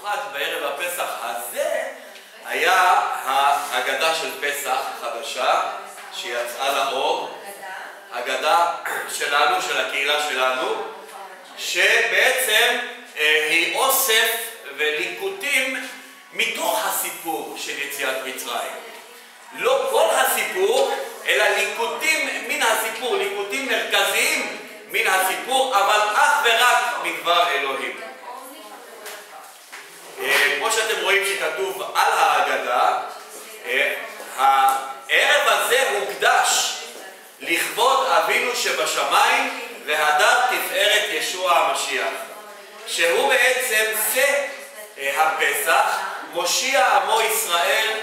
מיוחד בערב הפסח הזה היה ההגדה של פסח החדשה שיצאה לאור, הגדה שלנו, של הקהילה שלנו, שבעצם היא אוסף וליקוטים מתוך הסיפור של יציאת מצרים. לא כל הסיפור, אלא ליקוטים מן הסיפור, ליקוטים מרכזיים מן הסיפור, אבל אך ורק מדבר אלוהים. כמו שאתם רואים שכתוב על ההגדה, הערב הזה הוקדש לכבוד אבינו שבשמיים והדר תפארת ישוע המשיח, שהוא בעצם זה הפסח, מושיע עמו ישראל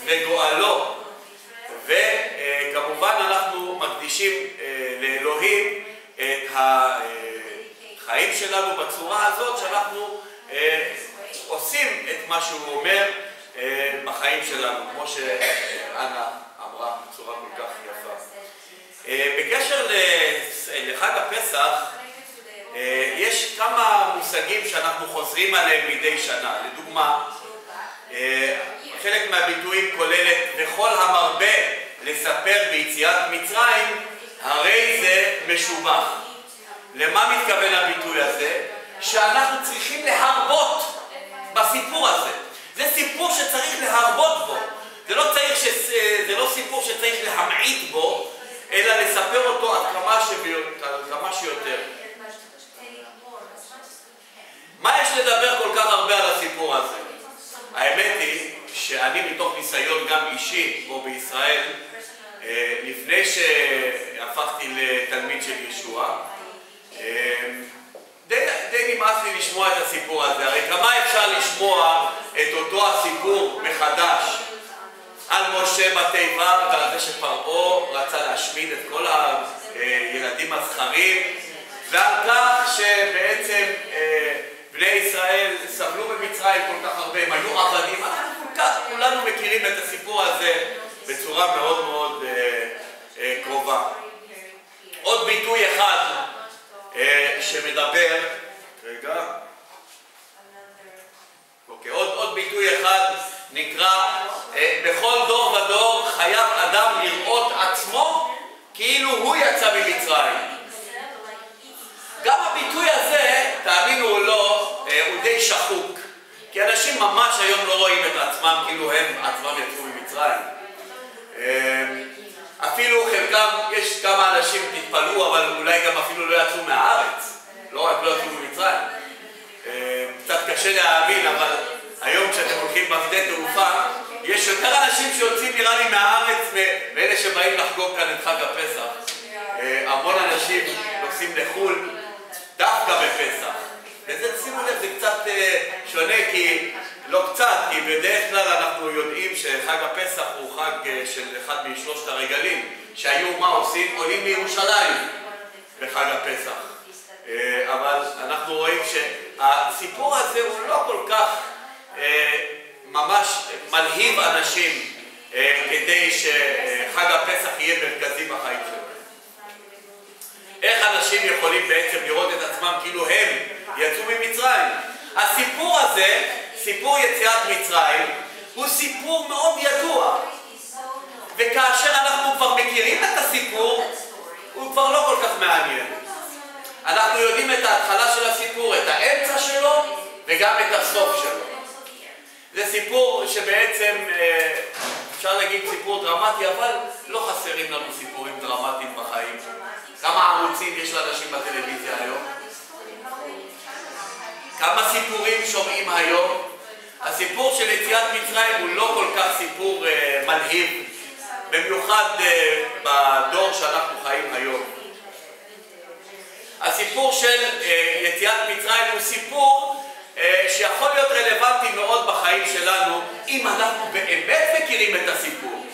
וגואלו. וכמובן אנחנו מקדישים לאלוהים את החיים שלנו בצורה הזאת שאנחנו עושים את מה שהוא אומר בחיים שלנו, כמו שאנה אמרה בצורה כל כך יפה. בקשר לחג הפסח, יש כמה מושגים שאנחנו חוזרים עליהם מדי שנה. לדוגמה, חלק מהביטויים כוללת וכל המרבה לספר ביציאת מצרים, הרי זה משובח. למה מתכוון הביטוי הזה? שאנחנו צריכים להרבות בסיפור הזה. זה סיפור שצריך להרבות בו. זה לא סיפור שצריך להמעיט בו, אלא לספר אותו עד כמה שיותר. מה יש לדבר כל כך הרבה על הסיפור הזה? האמת היא שאני מתוך ניסיון גם אישי פה בישראל, לפני שהפכתי לתלמיד של ישוע, די נמאס לי לשמוע את הסיפור הזה. הרי כמה אפשר לשמוע את אותו הסיפור מחדש על משה בתיבה ועל זה שפרעה רצה להשמיד את כל הילדים הזכרים, ועל כך שבעצם בני ישראל סבלו במצרים כל כך הרבה, הם היו עבדים. כולנו מכירים את הסיפור הזה בצורה מאוד מאוד קרובה. עוד ביטוי אחד שמדבר, עוד ביטוי אחד נקרא, בכל דור ודור חייב אדם לראות עצמו כאילו הוא יצא ממצרים. גם הביטוי הזה, תאמינו או לא, הוא די שחוק. כי אנשים ממש היום לא רואים את עצמם כאילו הם עצמם יצאו ממצרים. אפילו חלקם, יש כמה אנשים תתפלאו, אבל אולי גם אפילו לא יצאו מהארץ. לא רק לא יצאו ממצרים. קצת קשה להאמין, אבל היום כשאתם הולכים בשדה תעופה, יש יותר אנשים שיוצאים נראה לי מהארץ מאלה שבאים לחגוג כאן את חג הפסח. המון אנשים נוסעים לחו"ל דווקא בפסח. וזה, שימו לב, זה קצת שונה, כי בדרך כלל אנחנו יודעים שחג הפסח הוא חג של אחד משלושת הרגלים, שהיו מה עושים? עולים מירושלים בחג הפסח. אבל אנחנו רואים שהסיפור הזה הוא לא כל כך ממש מלהיב אנשים כדי שחג הפסח יהיה מרכזי בחיים שלהם. איך אנשים יכולים בעצם לראות את עצמם כאילו הם יצאו ממצרים? הסיפור הזה, סיפור יציאת מצרים, הוא סיפור מאוד ידוע. וכאשר אנחנו כבר מכירים את הסיפור, הוא כבר לא כל כך מעניין. אנחנו יודעים את ההתחלה של הסיפור, את האמצע שלו וגם את הסוף שלו. זה סיפור שבעצם אפשר להגיד סיפור דרמטי, אבל לא חסרים לנו סיפורים דרמטיים בחיים. כמה ערוצים יש לאנשים בטלוויזיה היום? כמה סיפורים שומעים היום? הסיפור של יציאת מצרים הוא לא כל כך סיפור מלהיב, במיוחד בדור שאנחנו חיים היום. הסיפור של יציאת מצרים הוא סיפור שיכול להיות רלוונטי מאוד בחיים שלנו, אם אנחנו באמת מכירים את הסיפור.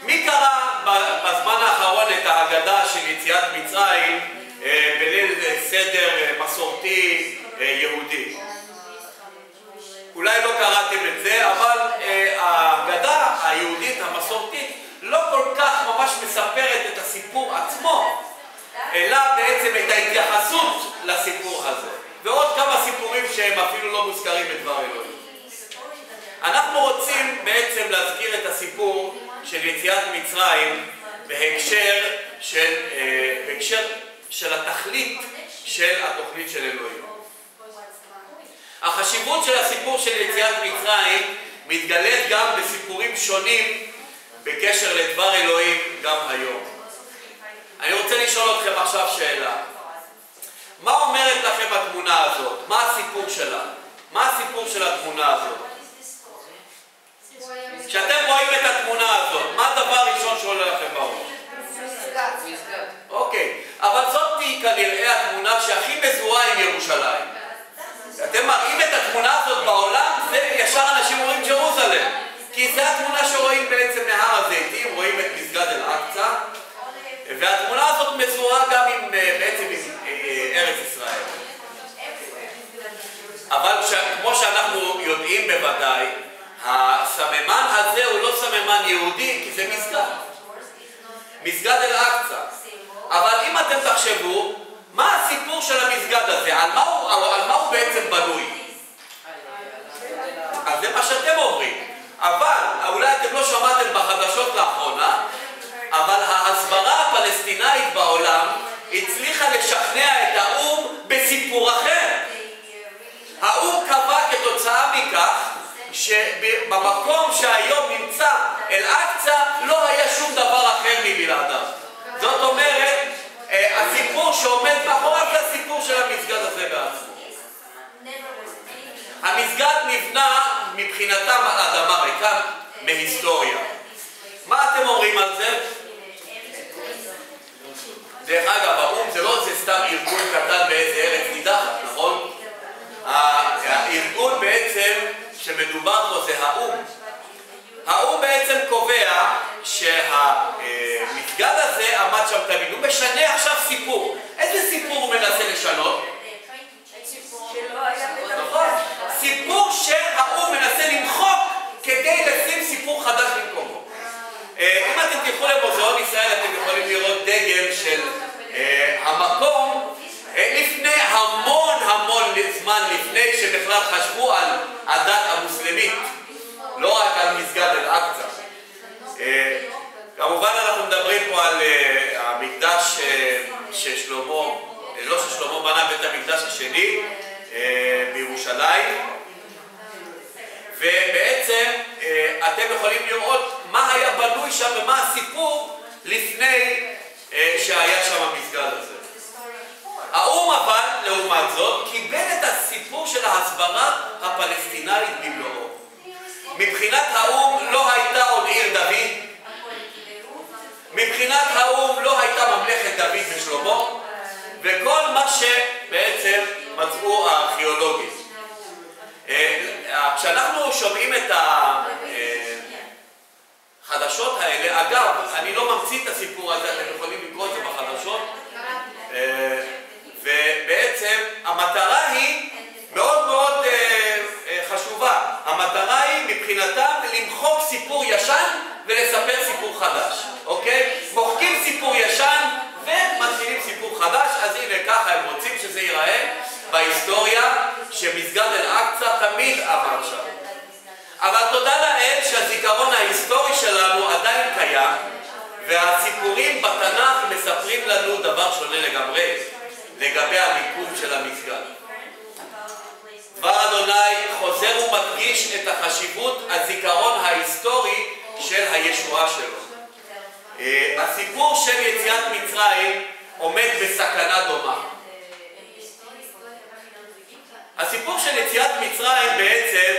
מי קרא בזמן האחרון את ההגדה של יציאת מצרים בליל סדר מסורתי יהודי? אולי לא קראתם את זה, אבל ההגדה היהודית המסורתית לא כל כך ממש מספרת את הסיפור עצמו, אלא בעצם את ההתייחסות לסיפור הזה. ועוד כמה סיפורים שהם אפילו לא מוזכרים בדבר מצרים בהקשר של התכלית של התוכנית של אלוהים. החשיבות של הסיפור של יציאת מצרים מתגלית גם בסיפורים שונים בקשר לדבר אלוהים גם היום. אני רוצה לשאול אתכם עכשיו שאלה. מה אומרת לכם התמונה הזאת? מה הסיפור שלה? מה הסיפור של התמונה הזאת? כשאתם רואים את התמונה הזאת, מה הדבר הראשון שעולה לכם בראש? אוקיי, אבל זאת כנראה התמונה שהכי מזוהה עם ירושלים. אתם מראים את התמונה הזאת בעולם, וישר אנשים רואים ג'רוזלם. כי זו התמונה שרואים בעצם מהר הזיתים, רואים את מסגד אל-אקצא, והתמונה הזאת מזוהה גם בעצם עם ארץ ישראל. אבל כמו שאנחנו יודעים בוודאי, הסממן הזה הוא לא סממן יהודי, כי זה מסגד. מסגד אל-אקצא. אבל אם אתם תחשבו, מה הסיפור של המסגד הזה? על מה הוא בעצם בנוי? אז זה מה שאתם אומרים. אבל, אולי אתם לא שמעתם בחדשות לאחרונה, אבל ההסברה הפלסטינאית בעולם הצליחה לשכנע את האום בסיפור אחר. האום קבע כתוצאה מכך שבמקום שהיום נמצא אל-אקצא לא היה שום דבר אחר מבלעדיו. זאת אומרת, הסיפור שעומד מאחוריו זה הסיפור של המסגד הזה בעצמו. המסגד נבנה מבחינתם על אדמה ריקה מהיסטוריה. מה אתם אומרים על זה? דרך אגב, האום זה לא סתם ארגון קטן באיזה ארץ נידחת, נכון? הארגון בעצם שמדובר פה זה האום. האום בעצם קובע שהמסגד הזה עמד שם תמיד. הוא משנה עכשיו סיפור. איזה סיפור הוא מנסה לשנות? סיפור שהאום מנסה למחוק כדי לשים סיפור חדש במקומו. אם אתם תלכו למוזיאון ישראל, אתם יכולים לראות דגל של המקום לפני המון זמן לפני שבכלל חשבו על הדת המוסלמית, לא רק על מסגד אל-אקצא. כמובן אנחנו מדברים פה על המקדש ששלמה, לא ששלמה בנה, בית המקדש השני בירושלים, ובעצם אתם יכולים לראות מה היה בנוי שם ומה הסיפור לפני שהיה שם המסגד הזה. האום אבל, לעומת זאת, קיבל את הסיפור של ההסברה הפלסטינאית במלואו. מבחינת האום לא הייתה עוד עיר דוד, מבחינת האום לא הייתה ממלכת דוד ושלמה, וכל מה שבעצם מצאו הארכיאולוגים. כשאנחנו שומעים את החדשות האלה, אגב, אני לא ממציא את הסיפור הזה, אתם יכולים לקרוא את זה בחדשות, ובעצם המטרה היא מאוד חשובה. המטרה היא מבחינתם למחוק סיפור ישן ולספר סיפור חדש, אוקיי? מוחקים סיפור ישן ומתחילים סיפור חדש. אז הנה ככה הם רוצים שזה ייראה בהיסטוריה, שמסגד אל-אקצא תמיד עבר שם. אבל תודה לאל שהזיכרון ההיסטורי שלנו עדיין קיים, והסיפורים בתנ"ך מספרים לנו דבר שונה לגמרי לגבי המיקום של המסגד. דבר אדוני חוזר ומדגיש את החשיבות הזיכרון ההיסטורי של הישועה שלו. הסיפור של יציאת מצרים עומד בסכנה דומה. הסיפור של יציאת מצרים בעצם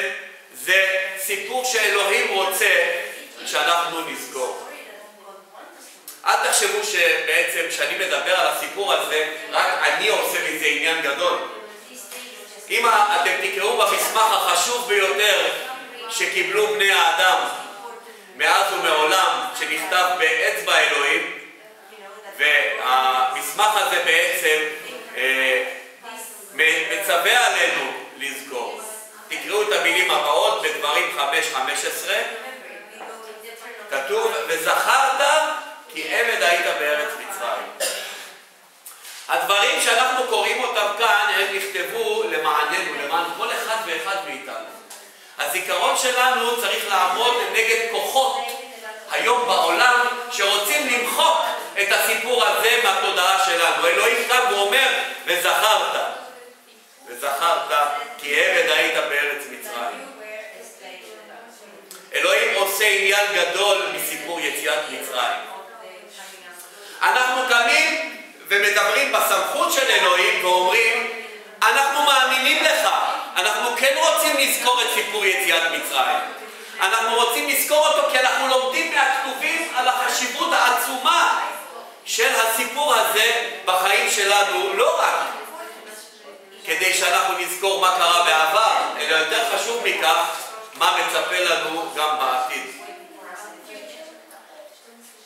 זה סיפור שאלוהים רוצה שאנחנו נזכור. אל תחשבו שבעצם כשאני מדבר על הסיפור הזה, רק אני עושה מזה עניין גדול. אם אתם תקראו במסמך החשוב ביותר שקיבלו בני האדם מאז ומעולם, שנכתב באצבע אלוהים, והמסמך הזה בעצם מצווה עלינו לזכור. תקראו את המילים הבאות בדברים 5:15, כתוב, וזכרת כי עבד היית בארץ מצרים. הדברים שאנחנו קוראים אותם כאן הם נכתבו למעננו, למען כל אחד ואחד מאיתנו. הזיכרון שלנו צריך לעמוד נגד כוחות היום בעולם שרוצים למחוק את הסיפור הזה מהתודעה שלנו. אלוהים קם ואומר, וזכרת כי עבד היית בארץ מצרים. אלוהים עושה עניין גדול מסיפור יציאת מצרים. אנחנו קמים ומדברים בסמכות של אלוהים ואומרים, אנחנו מאמינים לך, אנחנו כן רוצים לזכור את סיפור יציאת מצרים. אנחנו רוצים לזכור אותו כי אנחנו לומדים מהכתובים על החשיבות העצומה של הסיפור הזה בחיים שלנו, לא רק כדי שאנחנו נזכור מה קרה בעבר, אלא יותר חשוב מכך, מה מצפה לנו גם בעתיד.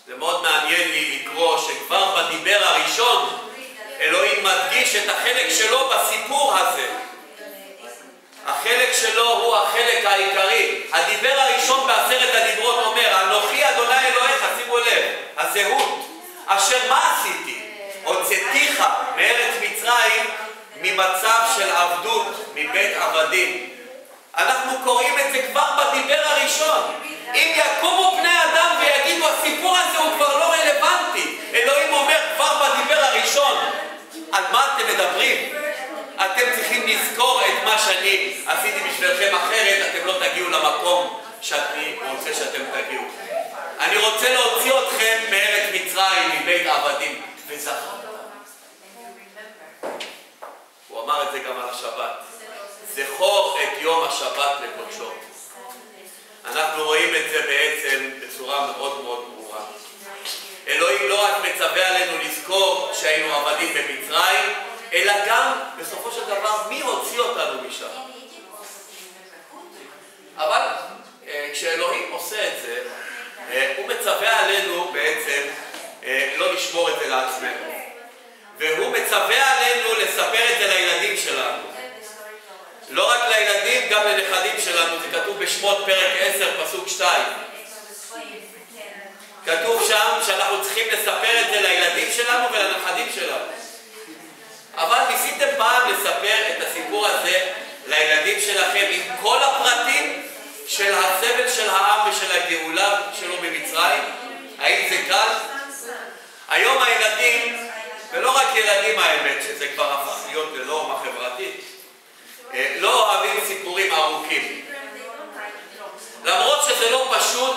זה מאוד מעניין לי לקרוא שכבר בדיבר הראשון אלוהים מדגיש את החלק שלו בסיפור הזה. החלק שלו הוא החלק העיקרי. הדיבר הראשון בעשרת הדיברות אומר, אנוכי אדוני אלוהיך, שימו לב, הזהות, אשר מה עשיתי? הוצאתיך מארץ מצרים ממצב של עבדות, מבית עבדים. אנחנו קוראים את זה כבר בדיבר הראשון. אם יקומו בני אדם ויגידו, הסיפור הזה הוא כבר לא רלוונטי. אלוהים אומר כבר בדיבר הראשון, על מה אתם מדברים? אתם צריכים לזכור את מה שאני עשיתי בשבילכם, אחרת אתם לא תגיעו למקום שאני רוצה שאתם תגיעו. אני רוצה להוציא אתכם מארץ מצרים, מבית עבדים, וזכרת. הוא אמר את זה גם על השבת. זכור את יום השבת לקודשו. אנחנו רואים את זה בעצם בצורה מאוד מאוד ברורה. אלוהים לא רק מצווה עלינו לזכור שהיינו עבדים במצרים, אלא גם בסופו של דבר מי הוציא אותנו משם. אבל כשאלוהים עושה את זה, הוא מצווה עלינו בעצם לא לשמור את זה לעצמנו. והוא מצווה עלינו לספר את זה לילדים שלנו. לא רק לילדים, גם לנכדים שלנו. זה כתוב בשמות פרק 10, פסוק 2. כתוב שם שאנחנו צריכים לספר את זה לילדים שלנו ולנכדים שלנו. אבל ניסיתם פעם לספר את הסיפור הזה לילדים שלכם עם כל הפרטים של הסבל של העם ושל הגאולה שלו במצרים? האם זה קל? היום הילדים, ולא רק ילדים האמת, שזה כבר הפך להיות לנורמה חברתית, לא אוהבים סיפורים ארוכים. למרות שזה לא פשוט,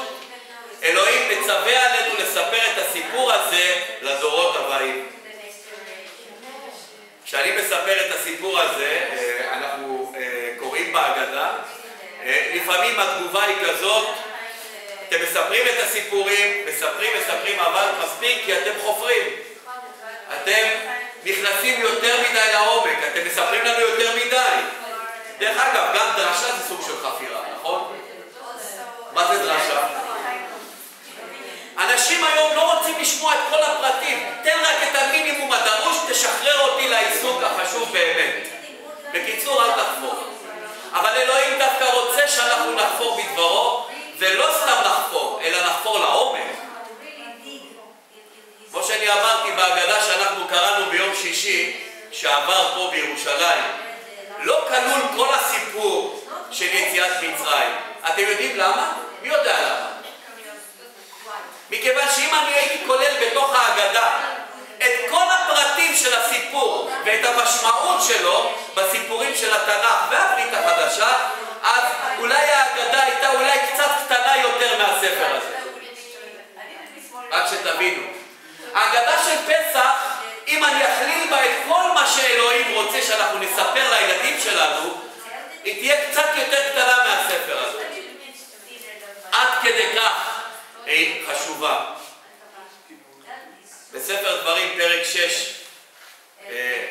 אלוהים מצווה עלינו לספר את הסיפור הזה לדורות הבאים. כשאני מספר את הסיפור הזה, אנחנו קוראים בהגדה, לפעמים התגובה היא כזאת, אתם מספרים את הסיפורים, מספרים, אבל מספיק כי אתם חופרים. אתם נכנסים יותר מדי לעומק, אתם מספרים לנו יותר מדי. דרך אגב, גם דרשה זה סוג של חפירה, נכון? מה זה דרשה? אנשים היום לא רוצים לשמוע את כל הפרטים. תן רק את המינימום הדרוש, תשחרר אותי לעיסוק החשוב באמת. בקיצור, אל תחפור. אבל אלוהים דווקא רוצה שאנחנו נחפור בדברו, ולא סתם נחפור, אלא נחפור לעומק. כמו שאני אמרתי בהגדה שאנחנו קראנו ביום שישי, שעבר פה בירושלים, לא כלול כל הסיפור של יציאת מצרים. אתם יודעים למה? מי יודע למה? מכיוון שאם אני הייתי כולל בתוך ההגדה את כל הפרטים של הסיפור ואת המשמעות שלו בסיפורים של התנ"ך והברית החדשה, אז אולי ההגדה הייתה אולי קצת קטנה יותר מהספר הזה. רק שתבינו, ההגדה של פסח, אם אני אכליל בה את כל מה שאלוהים רוצה שאנחנו נספר לילדים שלנו, היא תהיה קצת יותר קטנה מהספר הזה. עד כדי כך היא חשובה. בספר דברים פרק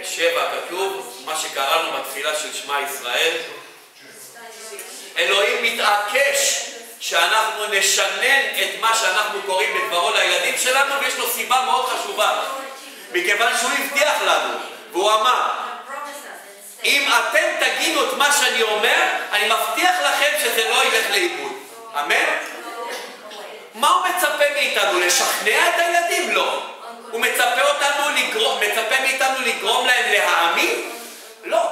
7 כתוב מה שקראנו בתפילה של שמע ישראל, אלוהים מתעקש שאנחנו נשנן את מה שאנחנו קוראים בדברו לילדים שלנו, ויש לו סיבה מאוד חשובה, מכיוון שהוא הבטיח לנו והוא אמר, אם אתם תגידו את מה שאני אומר, אני מבטיח לכם שזה לא ילך לאיבוד. אמן? מה הוא מצפה מאיתנו? לשכנע את הילדים? לא. הוא מצפה מאיתנו לגרום להם להאמין? לא.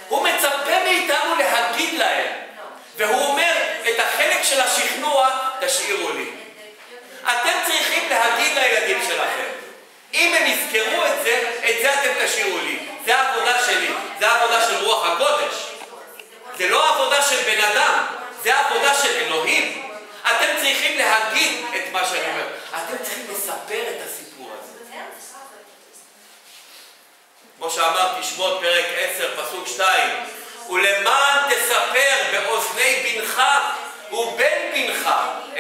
הוא מצפה מאיתנו להגיד להם. והוא אומר, את החלק של השכנוע תשאירו לי. הם יזכרו את זה אתם תשאירו לי. זה העבודה שלי, זה העבודה של רוח הקודש. זה לא העבודה של בן אדם, זה העבודה של אלוהים. אתם צריכים להגיד את מה שאני אומר. אתם צריכים לספר את הסיפור הזה. כמו שאמרתי, שמות פרק 10, פסוק 2. ולמען תספר באוזני בנך ובן בנך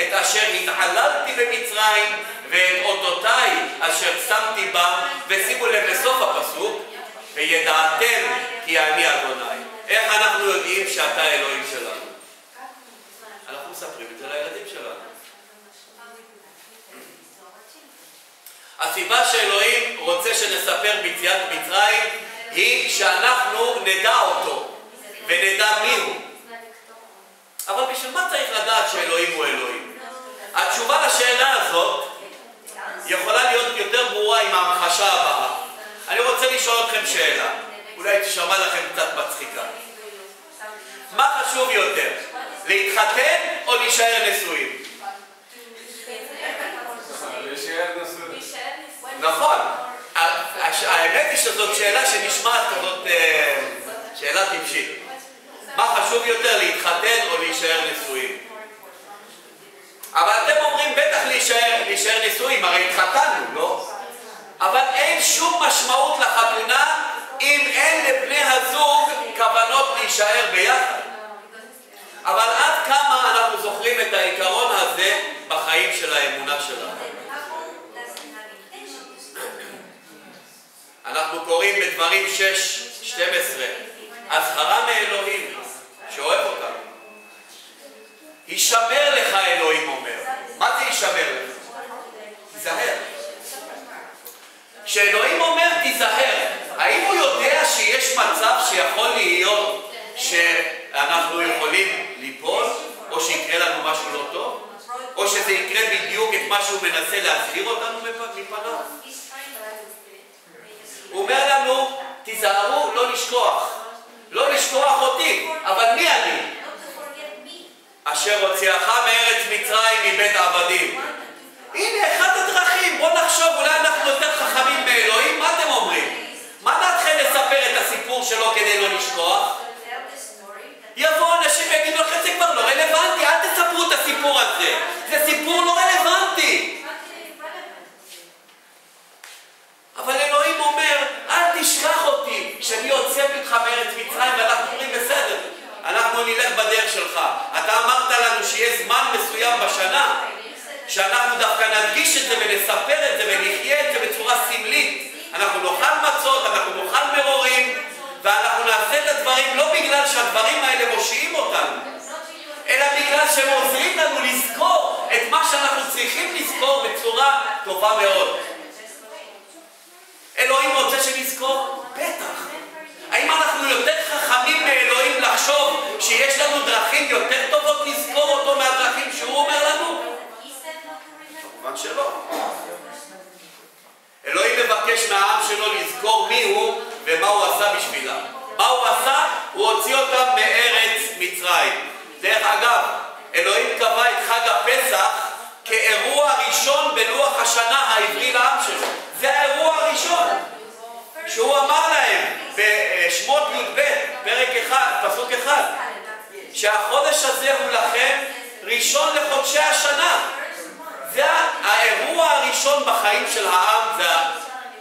את אשר התעללתי במצרים ואת אותותיי אשר שמתי בה, ושימו לב לסוף הפסוק, וידעתם כי אני אדוני. איך אנחנו יודעים שאתה אלוהים שלנו? אנחנו מספרים את זה לילדים שלנו. הסיבה שאלוהים רוצה שנספר ביציאת מצרים היא שאנחנו נדע אותו ונדע מי הוא. אבל בשביל מה צריך לדעת שאלוהים הוא אלוהים? התשובה לשאלה הזאת יכולה להיות יותר ברורה עם ההמחשה הבאה. אני רוצה לשאול אתכם שאלה, אולי תשמע לכם קצת מצחיקה. מה חשוב יותר, להתחתן או להישאר נשואים? להישאר נשואים. נכון. האמת היא שזאת שאלה שנשמעת כזאת שאלה טיפשית. מה חשוב יותר, להתחתן או להישאר נשואים? אבל אתם אומרים בטח להישאר נשואים, הרי התחתנו, לא? אבל אין שום משמעות לחתונה אם אין לבני הזוג כוונות להישאר ביחד. אבל עד כמה אנחנו זוכרים את העיקרון הזה בחיים של האמונה שלנו? אנחנו קוראים בדברים 6:12, אזהרה מאלוהים שאוהב אותנו. הישמר לך, אלוהים אומר. מה זה הישמר לך? תיזהר. כשאלוהים אומר תיזהר, האם הוא יודע שיש מצב שיכול להיות שאנחנו יכולים ליפול, או שיקרה לנו משהו לא טוב, או שזה יקרה בדיוק את מה שהוא מנסה להסביר אותנו מפניו? הוא אומר לנו, תיזהרו לא לשכוח. לא לשכוח אותי, אבל מי אני? אשר הוציאך מארץ מצרים מבית עבדים. הנה אחד הדרכים, בוא נחשוב, אולי אנחנו יותר חכמים מאלוהים, מה אתם אומרים? מה דעתכם לספר את הסיפור שלו כדי לא לשכוח? יבואו אנשים ויגידו לכם, זה כבר לא רלוונטי, אל תספרו את הסיפור הזה, זה סיפור לא רלוונטי. אבל אלוהים אומר, אל תשכח אותי כשאני יוצא איתך מארץ מצרים, ואנחנו אומרים בסדר, אנחנו נלך בדרך שלך. אתה אמרת לנו שיהיה זמן מסוים בשנה שאנחנו דווקא נדגיש את זה ונספר את זה ונחיה את זה בצורה סמלית. אנחנו נאכל מצות, אנחנו נאכל מרורים, ואנחנו נעשה את הדברים לא בגלל שהדברים האלה מושיעים אותנו, אלא בגלל שהם עוזרים לנו לזכור את מה שאנחנו צריכים לזכור בצורה טובה מאוד. אלוהים רוצה שנזכור? בטח. האם אנחנו יותר חכמים מאלוהים לחשוב שיש לנו דרכים יותר טובות לזכור אותו מהדרכים שהוא אומר לנו? כמובן שלא. אלוהים מבקש מהעם שלו לזכור מי הוא ומה הוא עשה בשבילם. מה הוא עשה? הוא הוציא אותם מארץ מצרים. דרך אגב, אלוהים קבע את חג הפסח כאירוע ראשון בלוח השנה העברי לעם שלו. זה האירוע הראשון שהוא אמר להם בשמות י"ב, פרק 1, פסוק 1, שהחודש הזה הוא לכם ראשון לחודשי השנה. זה האירוע הראשון בחיים של העם, זה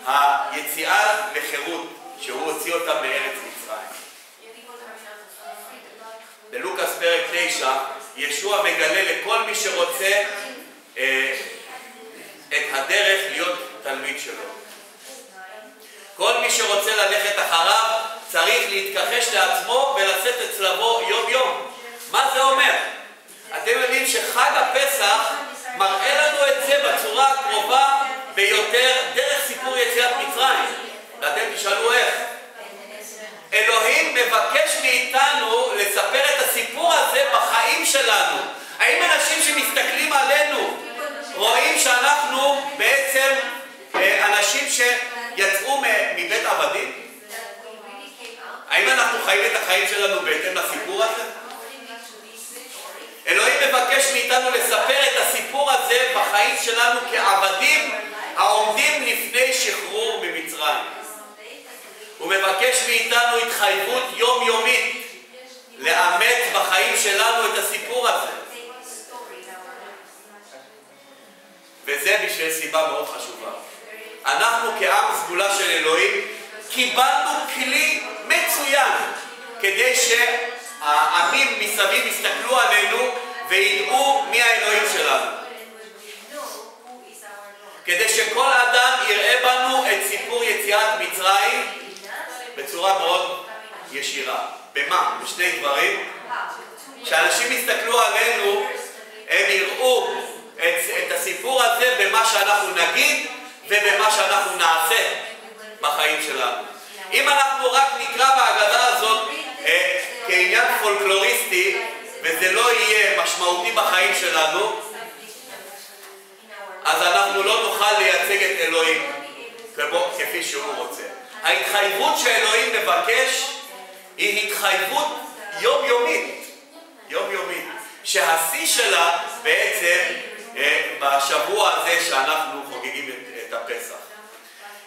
היציאה לחירות, שהוא הוציא אותם מארץ מצרים. בלוקאס פרק 9, ישוע מגלה לכל מי שרוצה את הדרך להיות תלמיד שלו. כל מי שרוצה ללכת אחריו צריך להתכחש לעצמו ולשאת את צלבו יום יום. מה זה אומר? אתם יודעים שחג הפסח מראה לנו את זה בצורה הקרובה ביותר דרך סיפור יציאת מצרים. ואתם תשאלו איך. אלוהים מבקש מאיתנו לספר את הסיפור הזה בחיים שלנו. האם אנשים שמסתכלים עלינו רואים שאנחנו בעצם אנשים שיצאו מבית עבדים? האם אנחנו חיים את החיים שלנו בהתאם לסיפור הזה? אלוהים מבקש מאיתנו לספר את הסיפור הזה בחיים שלנו כעבדים, העומדים לפני שחרור ממצרים. הוא מבקש מאיתנו התחייבות יומיומית לאמץ בחיים שלנו את הסיפור הזה. וזה בשביל סיבה מאוד חשובה. אנחנו כעם סגולה של אלוהים קיבלנו כלי מצוין כדי שהעמים מסביב יסתכלו עלינו וידעו מי האלוהים שלנו. כדי שכל אדם יראה בנו את סיפור יציאת מצרים בצורה מאוד ישירה. במה? בשני דברים. כשאנשים יסתכלו עלינו, הם יראו את הסיפור הזה במה שאנחנו נגיד ובמה שאנחנו נעשה בחיים שלנו. אם אנחנו רק נקרא בהגדה הזאת כעניין פולקלוריסטי וזה לא יהיה משמעותי בחיים שלנו, אז אנחנו לא נוכל לייצג את אלוהים כפי שהוא רוצה. ההתחייבות שאלוהים מבקש היא התחייבות יומיומית, שהשיא שלה בעצם בשבוע הזה שאנחנו חוגגים את הפסח.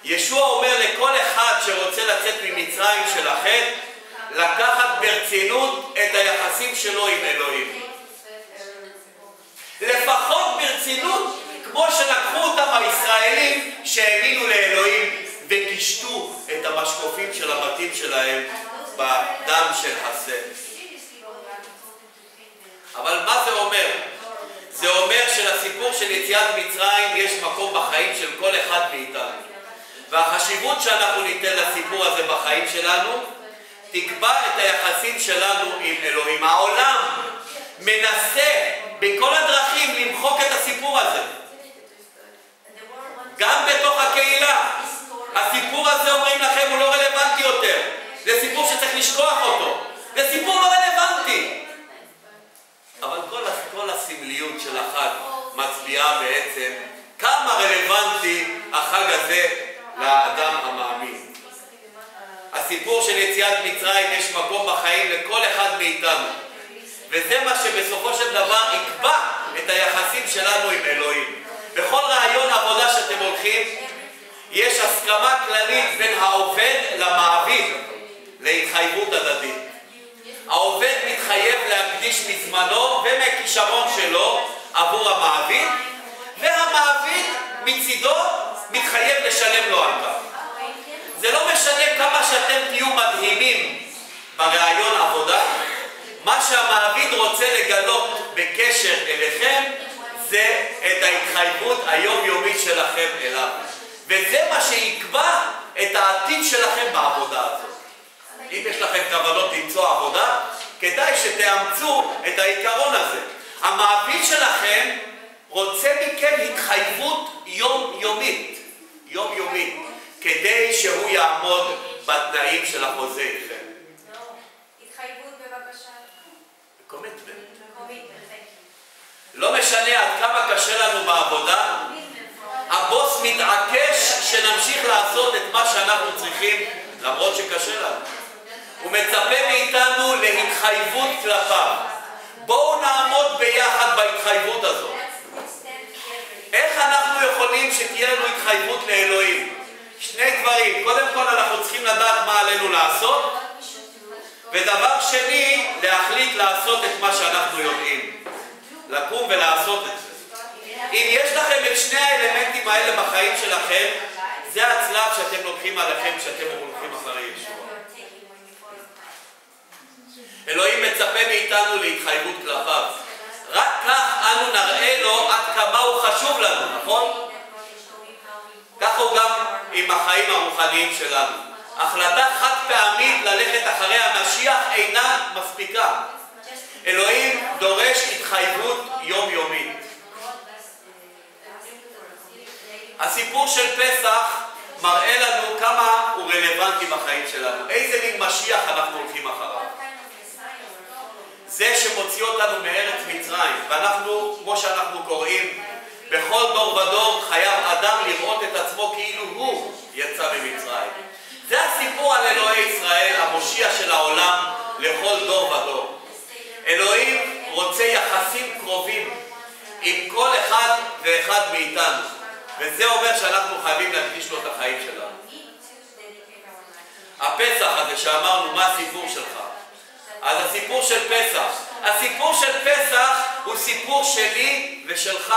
ישוע אומר לכל אחד שרוצה לצאת ממצרים של החטא, לקחת ברצינות את היחסים שלו עם אלוהים. לפחות ברצינות כמו שלקחו אותם הישראלים שהאמינו לאלוהים וקישטו את המשקופים של הבתים שלהם בדם של הסם. אבל מה זה אומר? זה אומר שלסיפור של יציאת מצרים יש מקום בחיים של כל אחד מאיתנו. והחשיבות שאנחנו ניתן לסיפור הזה בחיים שלנו תקבע את היחסים שלנו עם אלוהים. העולם מנסה בכל הדרכים למחוק את הסיפור הזה. גם בתוך הקהילה. הסיפור הזה אומרים לכם הוא לא רלוונטי יותר. זה סיפור שצריך לשכוח אותו. זה סיפור לא רלוונטי. אבל כל הסמליות של החג מצביעה בעצם כמה רלוונטי החג הזה לאדם המאמין. הסיפור של יציאת מצרים יש מקום בחיים לכל אחד מאיתנו. וזה מה שבסופו של דבר יקבע את היחסים שלנו עם אלוהים. בכל רעיון עבודה שאתם הולכים, יש הסכמה כללית בין העובד למעביד להתחייבות הדדית. העובד מתחייב להקדיש מזמנו ומכישרון שלו עבור המעביד, והמעביד מצידו מתחייב לשלם לו על כך. זה לא משנה כמה שאתם תהיו מדהימים ברעיון עבודה, מה שהמעביד רוצה לגלות בקשר אליכם זה את ההתחייבות היומיומית שלכם אליו. וזה מה שיקבע את העתיד שלכם בעבודה הזאת. אם יש לכם כוונות למצוא עבודה, כדאי שתאמצו את העיקרון הזה. המעביד שלכם רוצה מכם התחייבות יומיומית, כדי שהוא יעמוד בתנאים של החוזה איתכם. התחייבות בבקשה. קומיטמנט. לא משנה עד כמה קשה לנו בעבודה, הבוס מתעקש שנמשיך לעשות את מה שאנחנו צריכים למרות שקשה לנו. הוא מצפה מאיתנו להתחייבות כלפיו. בואו נעמוד ביחד בהתחייבות הזאת. איך אנחנו יכולים שתהיה לנו התחייבות לאלוהים? שני דברים. קודם כל אנחנו צריכים לדעת מה עלינו לעשות, ודבר שני, להחליט לעשות את מה שאנחנו יודעים. לקום ולעשות את זה. אם יש לכם את שני האלמנטים האלה בחיים שלכם, זה הצלב שאתם לוקחים עליכם כשאתם הולכים אחרי ישוע. אלוהים מצפה מאיתנו להתחייבות כלפיו. רק כך אנו נראה לו עד כמה הוא חשוב לנו, נכון? כך הוא גם עם החיים הרוחניים שלנו. החלטה חד פעמית ללכת אחרי המשיח אינה מספיקה. אלוהים דורש התחייבות יומיומית. הסיפור של פסח מראה לנו כמה הוא רלוונטי בחיים שלנו. איזה מין משיח אנחנו הולכים אחריו. זה שמוציא אותנו מארץ מצרים, ואנחנו, כמו שאנחנו קוראים, בכל דור ודור חייב אדם לראות את עצמו כאילו הוא יצא ממצרים. זה הסיפור על אלוהי ישראל, המושיע של העולם לכל דור ודור. אלוהים רוצה יחסים קרובים עם כל אחד ואחד מאיתנו. וזה אומר שאנחנו חייבים להקדיש לו את החיים שלנו. הפסח הזה שאמרנו, מה הסיפור שלך? אז הסיפור של פסח הוא סיפור שלי ושלך.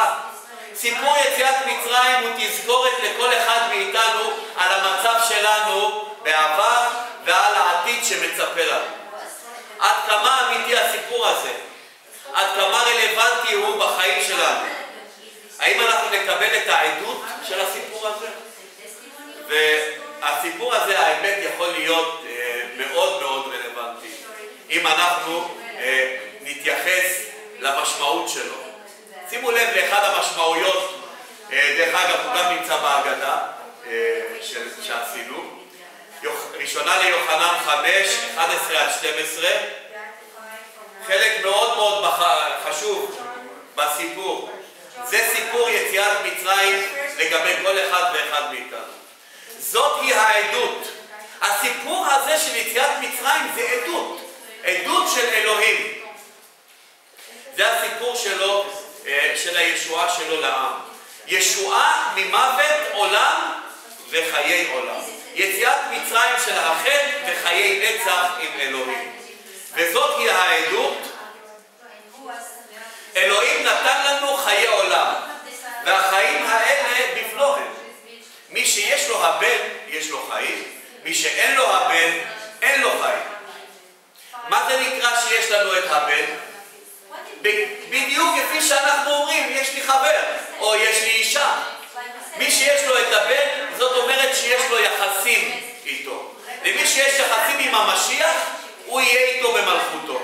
סיפור יציאת מצרים הוא תזכורת לכל אחד מאיתנו על המצב שלנו בעבר ועל העתיד שמצפה לנו. עד כמה אמיתי הסיפור הזה? עד כמה רלוונטי הוא בחיים שלנו? האם אנחנו נקבל את העדות של הסיפור הזה? והסיפור הזה, האמת, יכול להיות מאוד מאוד רלוונטי אם אנחנו נתייחס למשמעות שלו. שימו לב לאחד המשמעויות, דרך אגב, הוא גם נמצא בהגדה שעשינו. ראשונה ליוחנן 5, 11 עד 12. חלק מאוד מאוד חשוב בסיפור. זה סיפור יציאת מצרים לגבי כל אחד ואחד מאיתנו. זאת היא העדות. הסיפור הזה של יציאת מצרים זה עדות. עדות של אלוהים. זה הסיפור שלו, של הישועה שלו לעם. ישועה ממוות עולם וחיי עולם. יציאת מצרים של החטא וחיי נצח עם אלוהים. וזאת היא העדות. אלוהים נתן לנו חיי עולם, והחיים האלה בפלוהם. מי שיש לו הבן, יש לו חיים. מי שאין לו הבן, אין לו חיים. מה זה נקרא שיש לנו את הבן? בדיוק כפי שאנחנו אומרים, יש לי חבר, או יש לי אישה. מי שיש לו את הבן, זאת אומרת שיש לו יחסים איתו. למי שיש יחסים עם המשיח, הוא יהיה איתו במלכותו.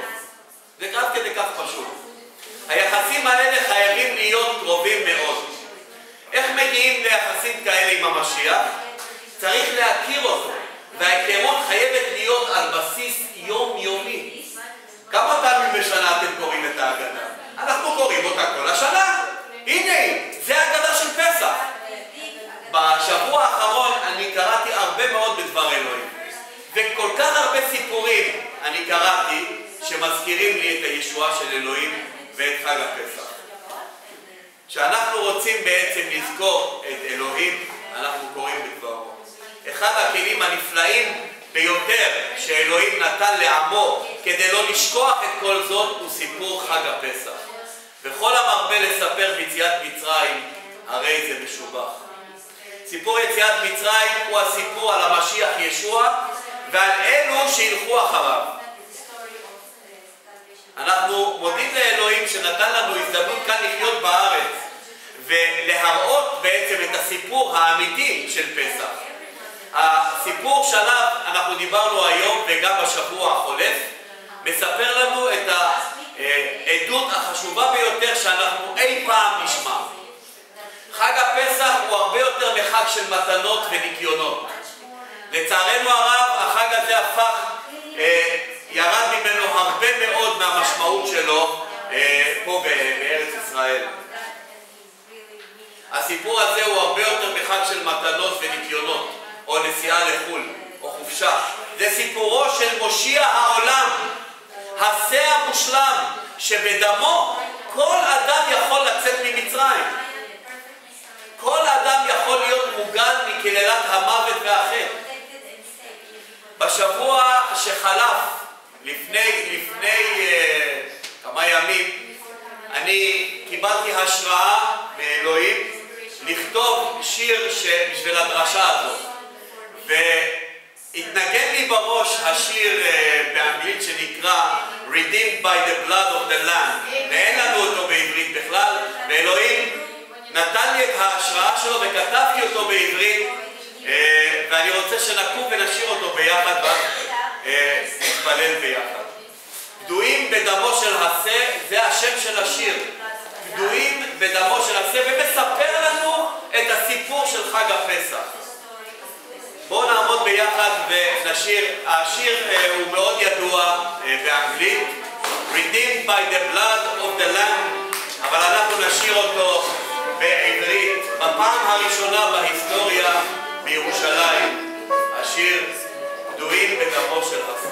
זה עד כדי כך פשוט. היחסים האלה חייבים להיות קרובים מאוד. איך מגיעים ליחסים כאלה עם המשיח? צריך להכיר אותו, וההיכרות חייבת להיות על בסיס יומיומי. כמה פעמים בשנה אתם קוראים את ההגדה? אנחנו קוראים אותה כל השנה. הנה היא, זה ההגדה של פסח. בשבוע האחרון אני קראתי הרבה מאוד בדבר אלוהים, וכל כך הרבה סיפורים אני קראתי שמזכירים לי את הישועה של אלוהים ואת חג הפסח. כשאנחנו רוצים בעצם לזכור את אלוהים, אנחנו קוראים בדברו. אחד הכלים הנפלאים ביותר שאלוהים נתן לעמו כדי לא לשכוח את כל זאת הוא סיפור חג הפסח. וכל המרבה לספר ביציאת מצרים, הרי זה משובח. סיפור יציאת מצרים הוא הסיפור על המשיח ישוע ועל אלו שילכו אחריו. אנחנו מודים לאלוהים שנתן לנו הזדמנות כאן לחיות בארץ ולהראות בעצם את הסיפור האמיתי של פסח. הסיפור שעליו אנחנו דיברנו היום וגם בשבוע החולף מספר לנו את העדות החשובה ביותר שאנחנו אי פעם נשמע. חג הפסח הוא הרבה יותר מחג של מתנות וניקיונות. לצערנו הרב, החג הזה ירד ממנו הרבה מאוד מהמשמעות שלו פה בארץ ישראל. הסיפור הזה הוא הרבה יותר מחג של מתנות וניקיונות, או נסיעה לחו"ל, או חופשה. זה סיפורו של מושיע העולם, השה המושלם, שבדמו כל אדם יכול לצאת ממצרים. כל אדם יכול להיות מוגן מקללת המוות והחטא. בשבוע שחלף, לפני כמה ימים, אני קיבלתי השראה מאלוהים לכתוב שיר בשביל הדרשה הזאת. והתנגן לי בראש השיר באנגלית שנקרא Redeemed by the blood of the Lamb. ואין לנו אותו בעברית בכלל, ואלוהים נתן לי את ההשראה שלו וכתבתי אותו בעברית, ואני רוצה שנקום ונשיר אותו ביחד ונתפלל ביחד. פדויים בדמו של השה, זה השם של השיר. פדויים בדמו של השה, ומספר לנו את הסיפור של חג הפסח. בואו נעמוד ביחד ונשיר. השיר הוא מאוד ידוע באנגלית, Redeemed by the blood of the Lamb, אבל אנחנו נשיר אותו בעברית בפעם הראשונה בהיסטוריה בירושלים. השיר פדויים בדמו של השה.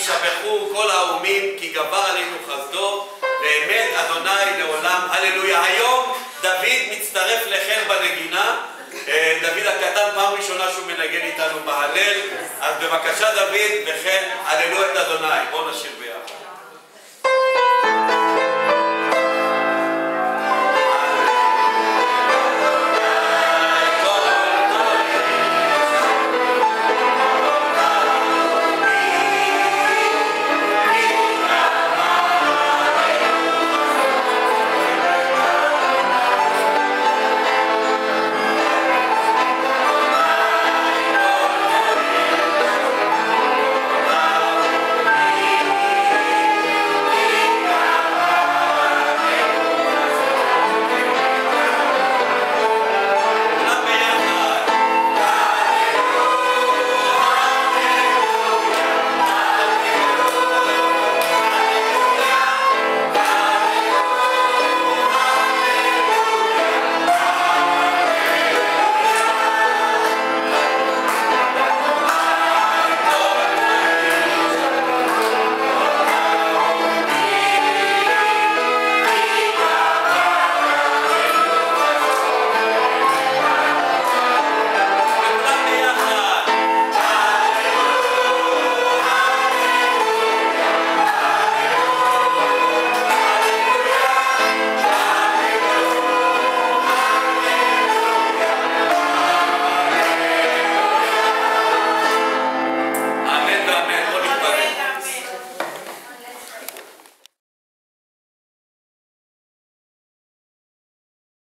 ישבחו כל האומים, כי גבר עלינו חסדו, ואמת אדוני לעולם, הללויה. היום דוד מצטרף לכן בנגינה, דוד הקטן פעם ראשונה שהוא מנגן איתנו בהלל, אז בבקשה דוד, וכן הללו את אדוני. בואו נשיר ביחד.